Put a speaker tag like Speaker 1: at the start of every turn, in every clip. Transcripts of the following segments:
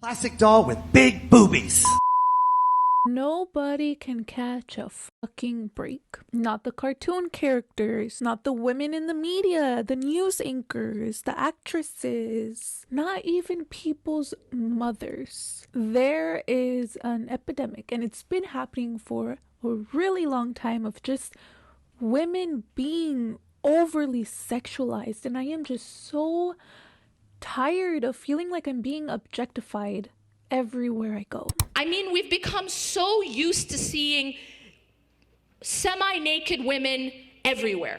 Speaker 1: Plastic doll with big boobies.
Speaker 2: Nobody can catch a fucking break. Not the cartoon characters, not the women in the media, the news anchors, the actresses, not even people's mothers. There is an epidemic, and it's been happening for a really long time, of just women being overly sexualized. And I am just so tired of feeling like I'm being objectified everywhere I go.
Speaker 3: I mean, we've become so used to seeing semi-naked women everywhere.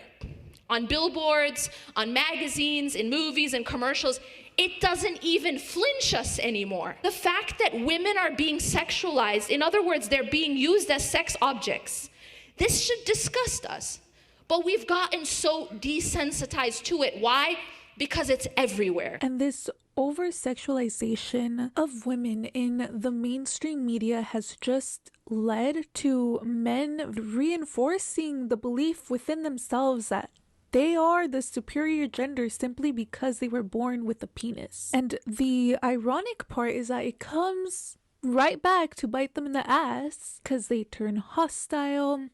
Speaker 3: On billboards, on magazines, in movies and commercials. It doesn't even flinch us anymore. The fact that women are being sexualized, in other words, they're being used as sex objects, this should disgust us. But we've gotten so desensitized to it. Why? Because it's everywhere.
Speaker 2: And this over-sexualization of women in the mainstream media has just led to men reinforcing the belief within themselves that they are the superior gender simply because they were born with a penis. And the ironic part is that it comes right back to bite them in the ass because they turn hostile,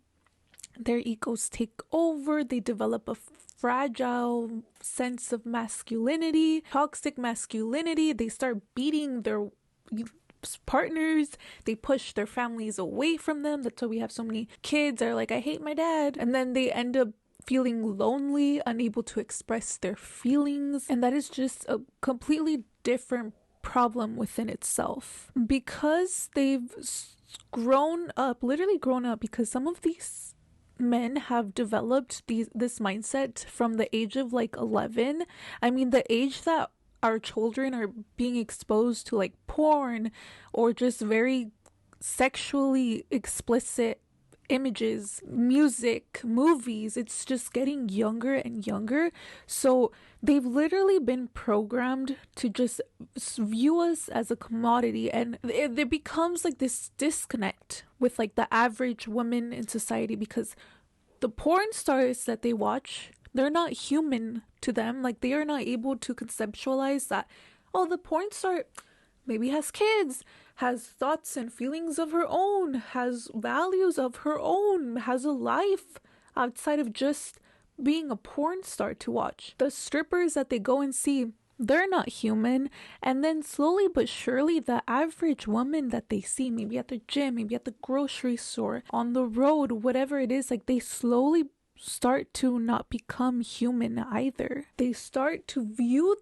Speaker 2: their egos take over, they develop a fragile sense of masculinity, toxic masculinity. They start beating their partners, they push their families away from them. That's why we have so many kids that are like, I hate my dad. And then they end up feeling lonely, unable to express their feelings. And that is just a completely different problem within itself. Because they've literally grown up, because some of these men have developed this mindset from the age of like 11. I mean, the age that our children are being exposed to like porn or just very sexually explicit images, music, movies, it's just getting younger and younger. So they've literally been programmed to just view us as a commodity, and there becomes like this disconnect with like the average woman in society, because the porn stars that they watch, they're not human to them. Like, they are not able to conceptualize that, oh, the porn star maybe has kids, has thoughts and feelings of her own, has values of her own, has a life outside of just being a porn star to watch. The strippers that they go and see, they're not human. And then slowly but surely, the average woman that they see, maybe at the gym, maybe at the grocery store, on the road, whatever it is, like, they slowly start to not become human either. They start to view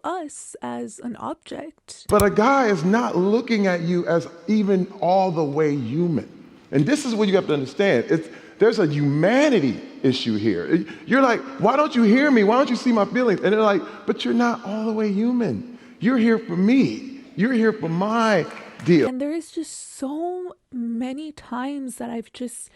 Speaker 2: us as an object.
Speaker 4: But a guy is not looking at you as even all the way human. And this is what you have to understand. There's a humanity issue here. You're like, why don't you hear me? Why don't you see my feelings? And they're like, but you're not all the way human. You're here for me. You're here for my deal.
Speaker 2: And there is just so many times that I've just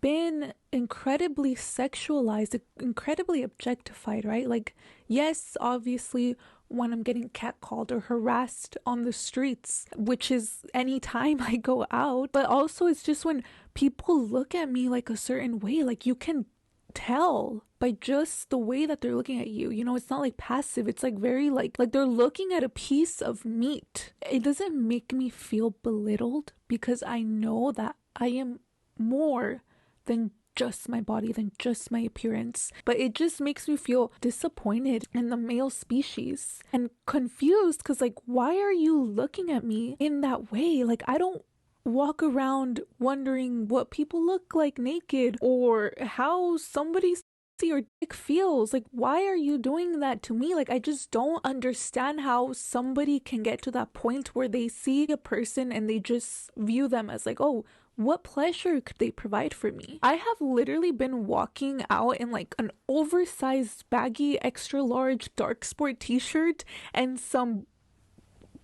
Speaker 2: been incredibly sexualized, incredibly objectified, right? Like, yes, obviously, when I'm getting catcalled or harassed on the streets, which is any time I go out, but also it's just when people look at me like a certain way, like you can tell by just the way that they're looking at you. You know, it's not like passive, it's like very like they're looking at a piece of meat. It doesn't make me feel belittled, because I know that I am more than just my body, than just my appearance. But it just makes me feel disappointed in the male species and confused, because like, why are you looking at me in that way? Like, I don't walk around wondering what people look like naked or how somebody's your dick feels. Like, why are you doing that to me? Like, I just don't understand how somebody can get to that point where they see a person and they just view them as like, oh, what pleasure could they provide for me? I have literally been walking out in like an oversized, baggy, extra large dark sport t-shirt and some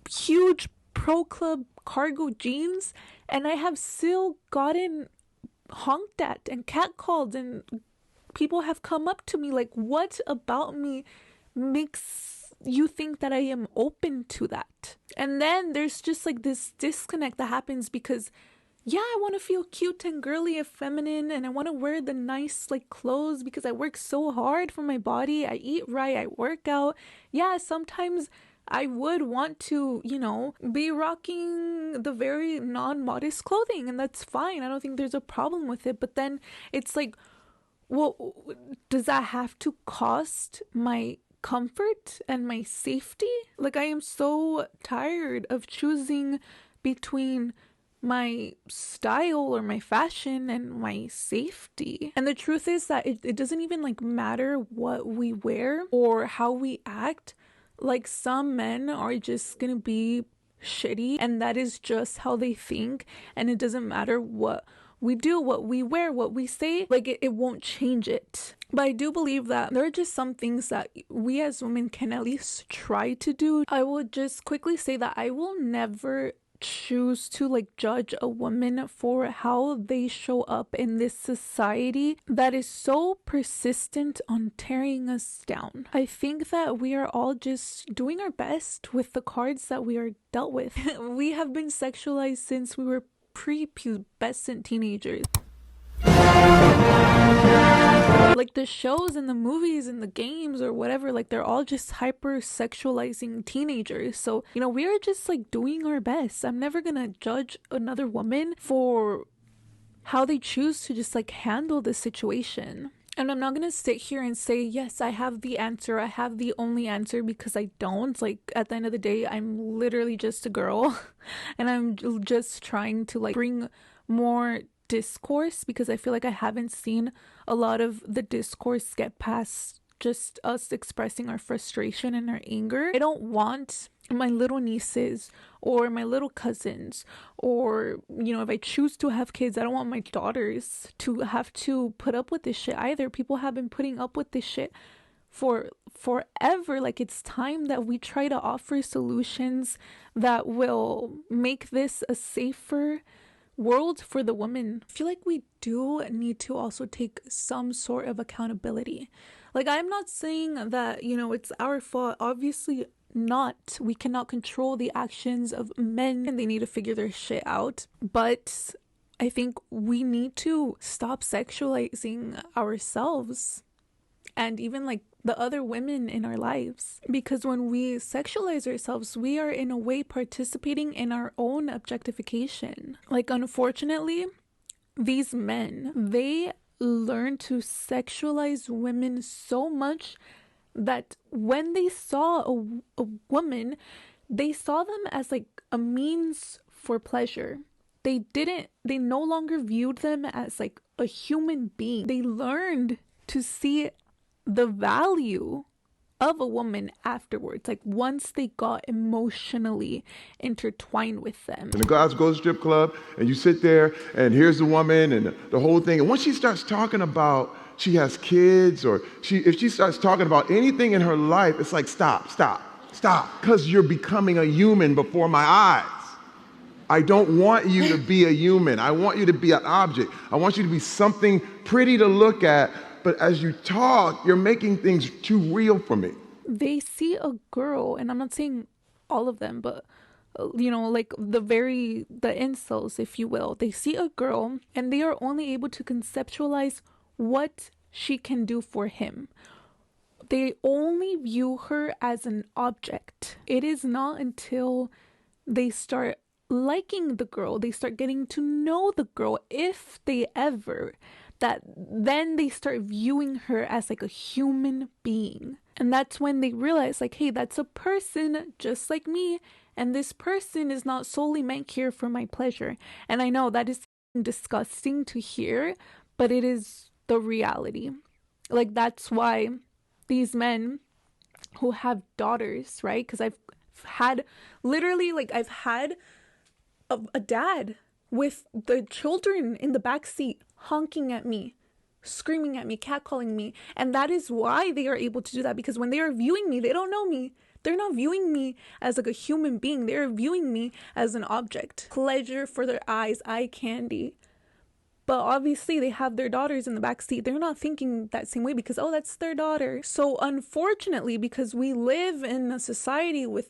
Speaker 2: huge Pro Club cargo jeans, and I have still gotten honked at and catcalled, and people have come up to me like, what about me makes you think that I am open to that? And then there's just like this disconnect that happens, because yeah, I want to feel cute and girly and feminine, and I want to wear the nice like clothes because I work so hard for my body. I eat right, I work out. Yeah, sometimes I would want to, be rocking the very non-modest clothing, and that's fine. I don't think there's a problem with it. But then it's like, well, does that have to cost my comfort and my safety? Like, I am so tired of choosing between my style or my fashion and my safety. And the truth is that it doesn't even like matter what we wear or how we act. Like, some men are just gonna be shitty, and that is just how they think, and it doesn't matter what we do, what we wear, what we say, like it won't change it. But I do believe that there are just some things that we as women can at least try to do. I will just quickly say that I will never choose to like judge a woman for how they show up in this society that is so persistent on tearing us down. I think that we are all just doing our best with the cards that we are dealt with. We have been sexualized since we were prepubescent teenagers. Like, the shows and the movies and the games or whatever, like, they're all just hyper sexualizing teenagers. So, we are just like doing our best. I'm never gonna judge another woman for how they choose to just like handle the situation. And I'm not gonna sit here and say, yes, I have the answer, I have the only answer, because I don't. Like, at the end of the day, I'm literally just a girl and I'm just trying to like bring more discourse, because I feel like I haven't seen a lot of the discourse get past just us expressing our frustration and our anger. I don't want my little nieces or my little cousins, or if I choose to have kids, I don't want my daughters to have to put up with this shit either. People have been putting up with this shit for forever. Like, it's time that we try to offer solutions that will make this a safer world for the women. I feel like we do need to also take some sort of accountability. Like, I'm not saying that, it's our fault. Obviously not. We cannot control the actions of men, and they need to figure their shit out. But I think we need to stop sexualizing ourselves and even like the other women in our lives, because when we sexualize ourselves, we are in a way participating in our own objectification. Like, unfortunately, these men, they learn to sexualize women so much that when they saw a woman, they saw them as like a means for pleasure. They no longer viewed them as like a human being. They learned to see the value of a woman afterwards, like once they got emotionally intertwined with them.
Speaker 4: And the guys go to the strip club, and you sit there, and here's the woman and the whole thing. And once she starts talking about she has kids, or if she starts talking about anything in her life, it's like, stop, because you're becoming a human before my eyes. I don't want you to be a human. I want you to be an object. I want you to be something pretty to look at. But as you talk, you're making things too real for me.
Speaker 2: They see a girl, and I'm not saying all of them, but like the incels, if you will. They see a girl, and they are only able to conceptualize what she can do for him. They only view her as an object. It is not until they start liking the girl, they start getting to know the girl, if they ever, that then they start viewing her as like a human being. And that's when they realize, like, hey, that's a person just like me, and this person is not solely meant here for my pleasure. And I know that is disgusting to hear, but it is the reality. Like, that's why these men who have daughters, right? Because I've had a dad with the children in the back seat honking at me, screaming at me, catcalling me. And that is why they are able to do that, because when they are viewing me, they don't know me. They're not viewing me as like a human being. They're viewing me as an object. Pleasure for their eyes, eye candy. But obviously they have their daughters in the backseat. They're not thinking that same way because, oh, that's their daughter. So unfortunately, because we live in a society with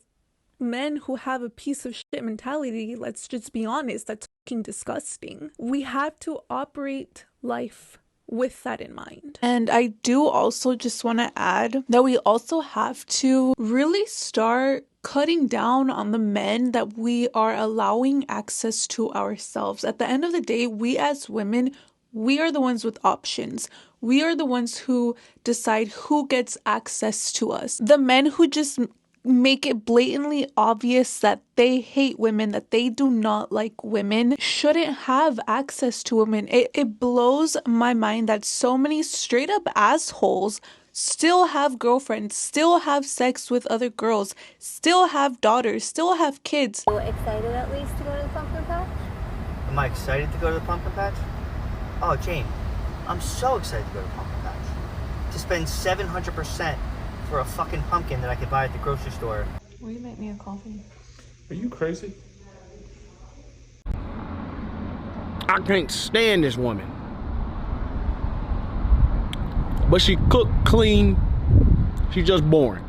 Speaker 2: men who have a piece of shit mentality, let's just be honest, that's fucking disgusting. We have to operate life with that in mind. And I do also just want to add that we also have to really start cutting down on the men that we are allowing access to ourselves. At the end of the day, we as women, we are the ones with options. We are the ones who decide who gets access to us. The men who just make it blatantly obvious that they hate women, that they do not like women, shouldn't have access to women. It blows my mind that so many straight up assholes still have girlfriends, still have sex with other girls, still have daughters, still have kids.
Speaker 5: Are you excited at least to go to the pumpkin patch?
Speaker 6: Am I excited to go to the pumpkin patch? Oh, Jane, I'm so excited to go to the pumpkin patch. To spend 700% for a fucking pumpkin that I could buy at the grocery store.
Speaker 2: Will you make me a coffee?
Speaker 7: Are you crazy?
Speaker 8: I can't stand this woman. But she cook, clean. She's just boring.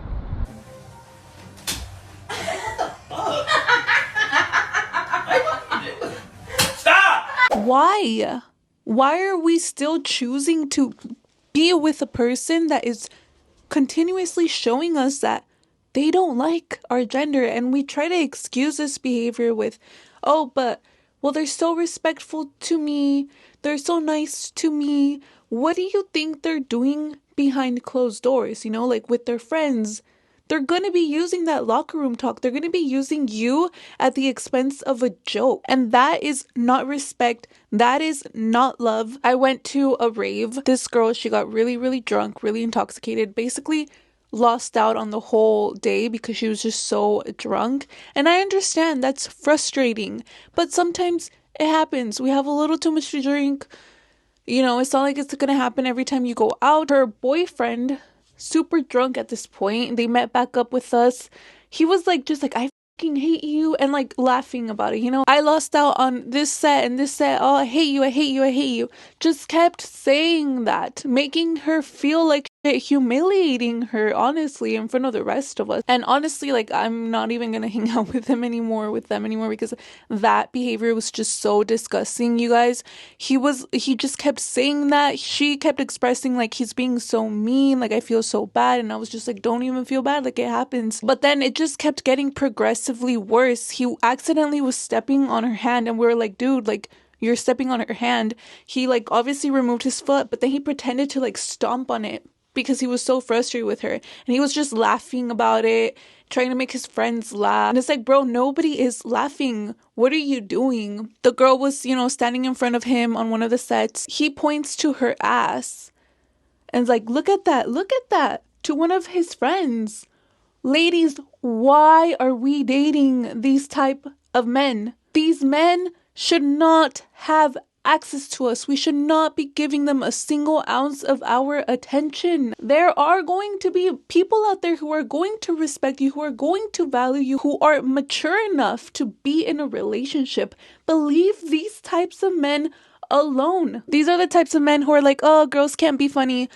Speaker 1: Stop!
Speaker 2: Why? Why are we still choosing to be with a person that is continuously showing us that they don't like our gender? And we try to excuse this behavior with, oh, but, well, they're so respectful to me. They're so nice to me. What do you think they're doing behind closed doors? You know, like with their friends. They're going to be using that locker room talk. They're going to be using you at the expense of a joke. And that is not respect. That is not love. I went to a rave. This girl, she got really, really drunk, really intoxicated, basically lost out on the whole day because she was just so drunk. And I understand that's frustrating, but sometimes it happens. We have a little too much to drink. You know, it's not like it's going to happen every time you go out. Her boyfriend, super drunk at this point, they met back up with us. He was like, just like, I fucking hate you, and like laughing about it, you know. I lost out on this set and this set. Oh, I hate you, I hate you, I hate you. Just kept saying that, making her feel like shit, humiliating her, honestly, in front of the rest of us. And honestly, like, I'm not even gonna hang out with them anymore because that behavior was just so disgusting, you guys. He just kept saying that. She kept expressing like he's being so mean, like I feel so bad, and I was just like, don't even feel bad, like it happens. But then it just kept getting progressively worse. He accidentally was stepping on her hand, and we were like, dude, like, you're stepping on her hand. He like obviously removed his foot, but then he pretended to like stomp on it because he was so frustrated with her, and he was just laughing about it, trying to make his friends laugh. And it's like, bro, nobody is laughing. What are you doing? The girl was, you know, standing in front of him on one of the sets. He points to her ass and is like, look at that, to one of his friends. Ladies, why are we dating these type of men? These men should not have access to us. We should not be giving them a single ounce of our attention. There are going to be people out there who are going to respect you, who are going to value you, who are mature enough to be in a relationship. Believe these types of men alone. These are the types of men who are like, oh, girls can't be funny.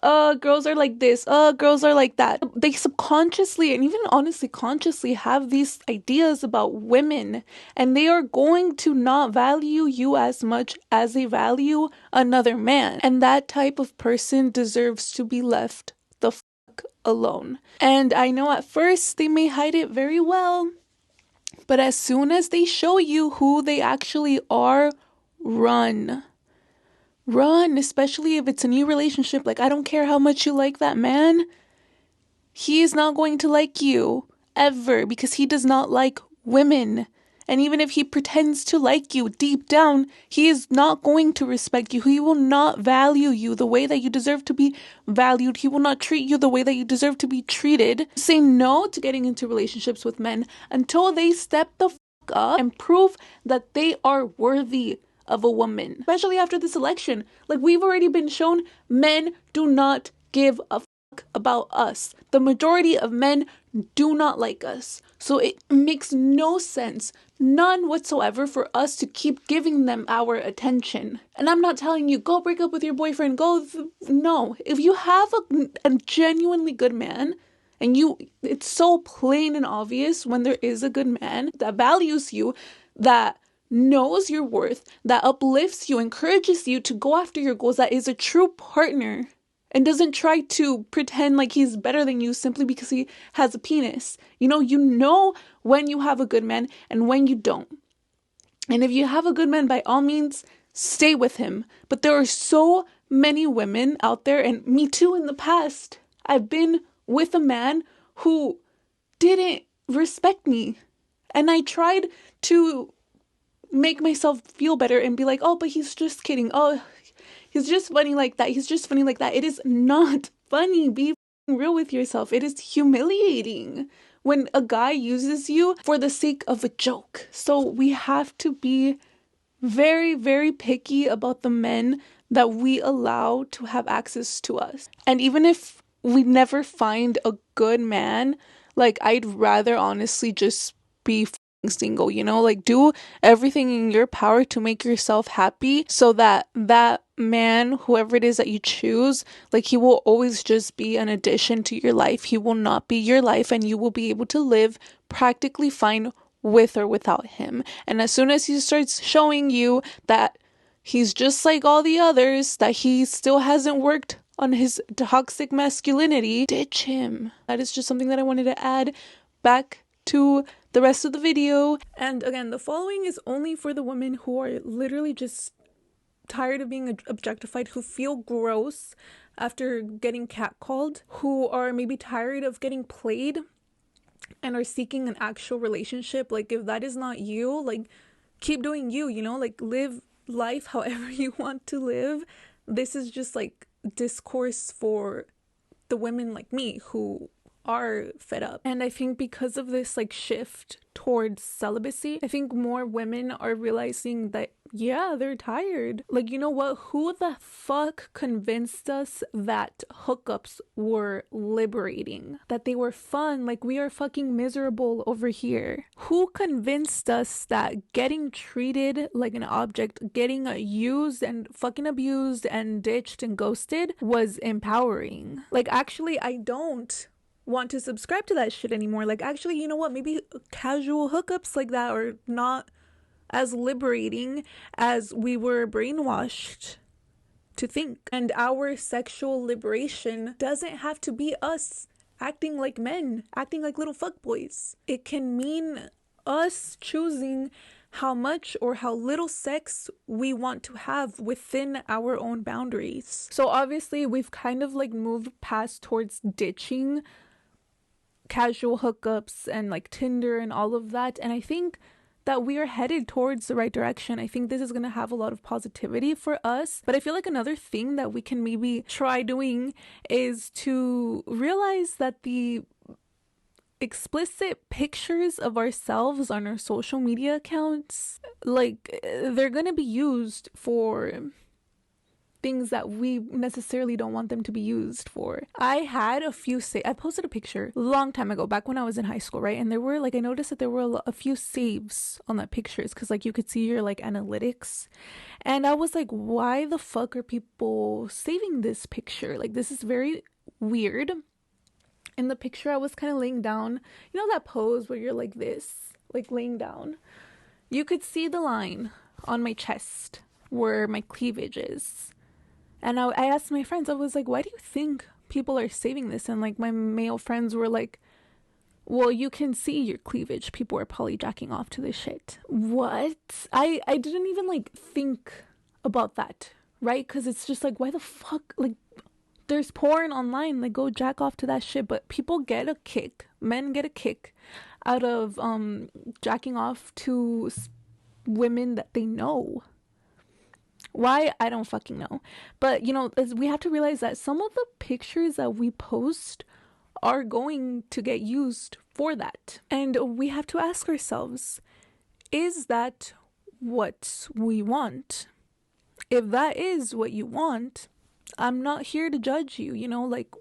Speaker 2: Girls are like this. Girls are like that. They subconsciously and even honestly consciously have these ideas about women, and they are going to not value you as much as they value another man. And that type of person deserves to be left the fuck alone. And I know at first they may hide it very well, but as soon as they show you who they actually are, run. Run, especially if it's a new relationship. Like, I don't care how much you like that man. He is not going to like you ever because he does not like women. And even if he pretends to like you deep down, he is not going to respect you. He will not value you the way that you deserve to be valued. He will not treat you the way that you deserve to be treated. Say no to getting into relationships with men until they step the fuck up and prove that they are worthy of a woman, especially after this election. Like, we've already been shown men do not give a fuck about us. The majority of men do not like us. So it makes no sense, none whatsoever, for us to keep giving them our attention. And I'm not telling you, go break up with your boyfriend, no. If you have a genuinely good man, and it's so plain and obvious when there is a good man that values you, that knows your worth, that uplifts you, encourages you to go after your goals, that is a true partner and doesn't try to pretend like he's better than you simply because he has a penis. You know when you have a good man and when you don't. And if you have a good man, by all means, stay with him. But there are so many women out there, and me too in the past. I've been with a man who didn't respect me. And I tried to make myself feel better and be like, oh, but he's just kidding. Oh, he's just funny like that. He's just funny like that. It is not funny. Be real with yourself. It is humiliating when a guy uses you for the sake of a joke. So we have to be very, very picky about the men that we allow to have access to us. And even if we never find a good man, like, I'd rather honestly just be single, like, do everything in your power to make yourself happy so that that man, whoever it is that you choose, like, he will always just be an addition to your life. He will not be your life, and you will be able to live practically fine with or without him. And as soon as he starts showing you that he's just like all the others, that he still hasn't worked on his toxic masculinity, ditch him. That is just something that I wanted to add back to the rest of the video. And again, the following is only for the women who are literally just tired of being objectified, who feel gross after getting catcalled, who are maybe tired of getting played and are seeking an actual relationship. Like, if that is not you, like, keep doing you, like, live life however you want to live. This is just like discourse for the women like me who are fed up. And I think because of this like shift towards celibacy, I think more women are realizing that, yeah, they're tired. Like, you know what? Who the fuck convinced us that hookups were liberating? That they were fun? Like, we are fucking miserable over here. Who convinced us that getting treated like an object, getting used and fucking abused and ditched and ghosted was empowering? Like, actually, I don't want to subscribe to that shit anymore. Like, actually, you know what? Maybe casual hookups like that are not as liberating as we were brainwashed to think. And our sexual liberation doesn't have to be us acting like men, acting like little fuckboys. It can mean us choosing how much or how little sex we want to have within our own boundaries. So obviously we've kind of like moved past towards ditching casual hookups and like Tinder and all of that, and I think that we are headed towards the right direction. I think this is going to have a lot of positivity for us. But I feel like another thing that we can maybe try doing is to realize that the explicit pictures of ourselves on our social media accounts, like, they're going to be used for things that we necessarily don't want them to be used for. I had a few I posted a picture a long time ago, back when I was in high school, right? And there were like, I noticed that there were a few saves on that pictures because like you could see your like analytics, and I was like, why the fuck are people saving this picture? Like, this is very weird. In the picture I was kind of laying down, you know that pose where you're like this, like laying down? You could see the line on my chest where my cleavage is. And I asked my friends, I was like, why do you think people are saving this? And like my male friends were like, well, you can see your cleavage. People are probably jacking off to this shit. What? I didn't even like think about that, right? Because it's just like, why the fuck? Like, there's porn online, like, go jack off to that shit. But people get a kick, men get a kick out of jacking off to women that they know. Why? I don't fucking know. But, we have to realize that some of the pictures that we post are going to get used for that. And we have to ask ourselves, is that what we want? If that is what you want, I'm not here to judge you, like,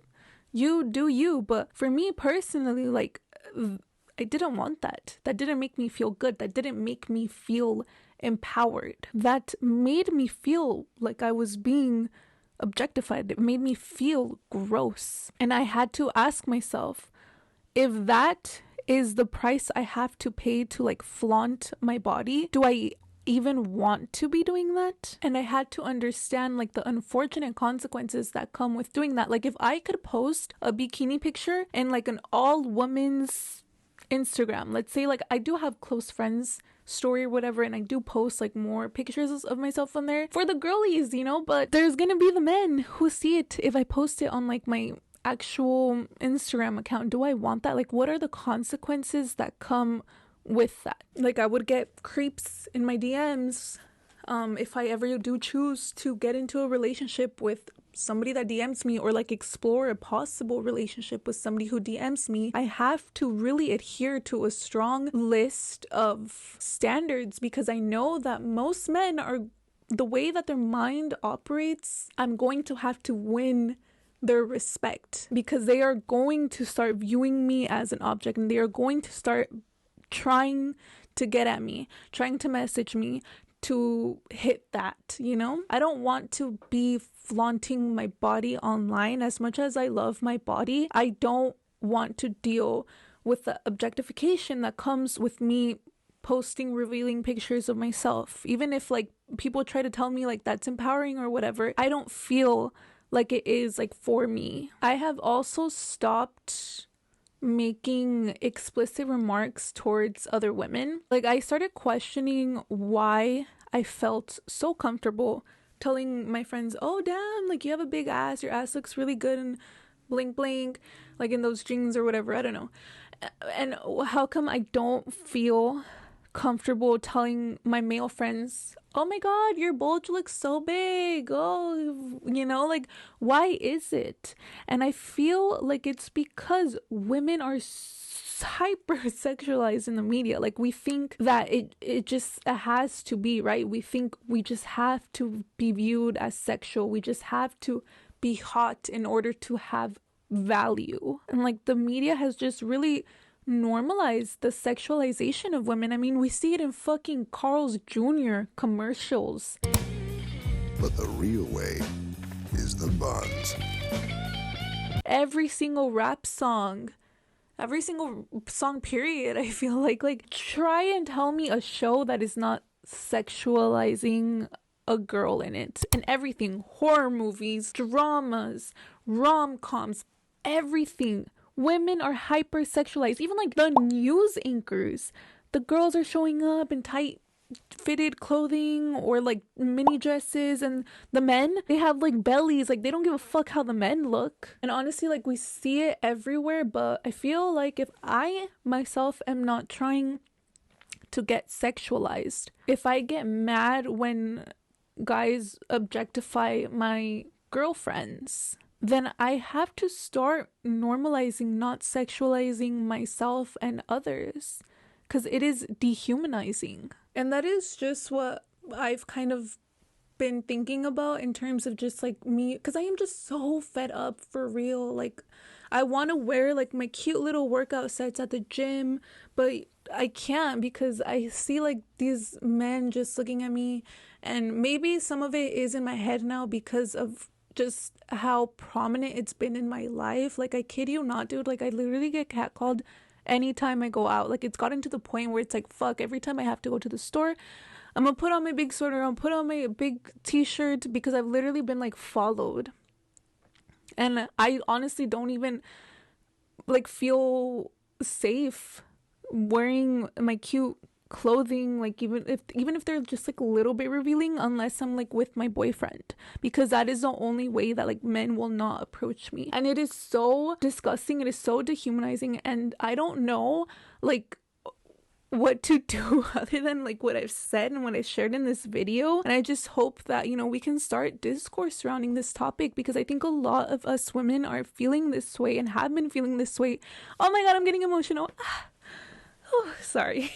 Speaker 2: you do you. But for me personally, like, I didn't want that. That didn't make me feel good. That didn't make me feel empowered. That made me feel like I was being objectified. It made me feel gross. And I had to ask myself, if that is the price I have to pay to like flaunt my body, do I even want to be doing that. And I had to understand like the unfortunate consequences that come with doing that. Like if I could post a bikini picture in like an all women's Instagram, let's say like I do have close friends story or whatever, and I do post like more pictures of myself on there for the girlies, you know, but there's gonna be the men who see it if I post it on like my actual Instagram account. Do I want that? Like what are the consequences that come with that? Like I would get creeps in my DMs if I ever do choose to get into a relationship with somebody that DMs me, or like explore a possible relationship with somebody who DMs me. I have to really adhere to a strong list of standards, because I know that most men are, the way that their mind operates, I'm going to have to win their respect, because they are going to start viewing me as an object, and they are going to start trying to get at me, trying to message me to hit that, you know? I don't want to be flaunting my body online. As much as I love my body, I don't want to deal with the objectification that comes with me posting revealing pictures of myself. Even if like people try to tell me like that's empowering or whatever, I don't feel like it is like for me. I have also stopped making explicit remarks towards other women. Like I started questioning why I felt so comfortable telling my friends, oh damn, like you have a big ass, your ass looks really good and blink blink, like in those jeans or whatever, I don't know. And how come I don't feel comfortable telling my male friends, oh my god, your bulge looks so big, oh, you know, like why is it? And I feel like it's because women are hyper sexualized in the media. Like we think that it just has to be, right? We think we just have to be viewed as sexual, we just have to be hot in order to have value. And like the media has just really normalized the sexualization of women. I mean, we see it in fucking Carl's Jr. commercials.
Speaker 7: But the real way is the buns.
Speaker 2: Every single rap song, every single song period, I feel like try and tell me a show that is not sexualizing a girl in it. And everything, horror movies, dramas, rom-coms, everything. Women are hyper-sexualized. Even like the news anchors, the girls are showing up in tight fitted clothing or like mini dresses, and the men, they have like bellies, like they don't give a fuck how the men look. And honestly, like we see it everywhere, but I feel like if I myself am not trying to get sexualized, if I get mad when guys objectify my girlfriends, then I have to start normalizing not sexualizing myself and others, because it is dehumanizing. And that is just what I've kind of been thinking about in terms of just like me, because I am just so fed up for real. Like I want to wear like my cute little workout sets at the gym, but I can't because I see like these men just looking at me, and maybe some of it is in my head now because of just how prominent it's been in my life. Like I kid you not, dude, like I literally get catcalled anytime I go out. Like it's gotten to the point where it's like, fuck, every time I have to go to the store, I'm gonna put on my big sweater, I'm put on my big t-shirt, because I've literally been like followed. And I honestly don't even like feel safe wearing my cute clothing, like even if they're just like a little bit revealing, unless I'm like with my boyfriend, because that is the only way that like men will not approach me. And it is so disgusting, it is so dehumanizing, and I don't know like what to do other than like what I've said and what I shared in this video. And I just hope that, you know, we can start discourse surrounding this topic, because I think a lot of us women are feeling this way and have been feeling this way. Oh my god, I'm getting emotional. Oh, sorry.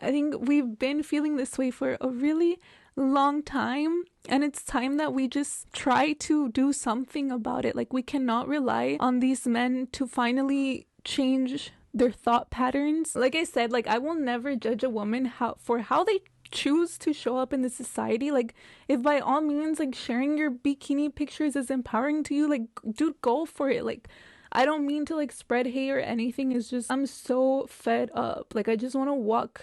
Speaker 2: I think we've been feeling this way for a really long time, and it's time that we just try to do something about it. Like we cannot rely on these men to finally change their thought patterns. Like I said, like I will never judge a woman for how they choose to show up in the society. Like if by all means like sharing your bikini pictures is empowering to you, like dude, go for it. Like I don't mean to like spread hate or anything. It's just I'm so fed up. Like I just want to walk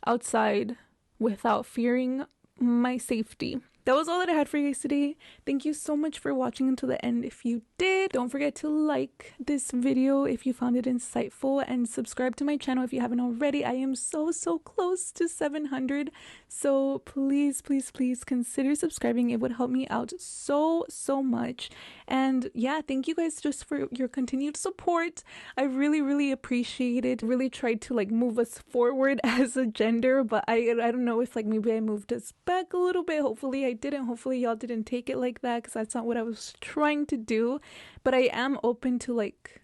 Speaker 2: outside without fearing my safety. That was all that I had for you guys today. Thank you so much for watching until the end. If you did, don't forget to like this video if you found it insightful, and subscribe to my channel if you haven't already. I am so close to 700, so please consider subscribing. It would help me out so much. And yeah, thank you guys just for your continued support. I really appreciate it. Really tried to like move us forward as a gender, but I don't know if like maybe I moved us back a little bit. Hopefully I didn't. Hopefully y'all didn't take it like that, because that's not what I was trying to do. But I am open to like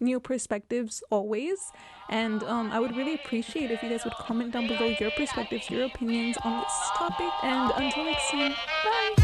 Speaker 2: new perspectives always, and I would really appreciate if you guys would comment down below your perspectives, your opinions on this topic. And until next time, bye.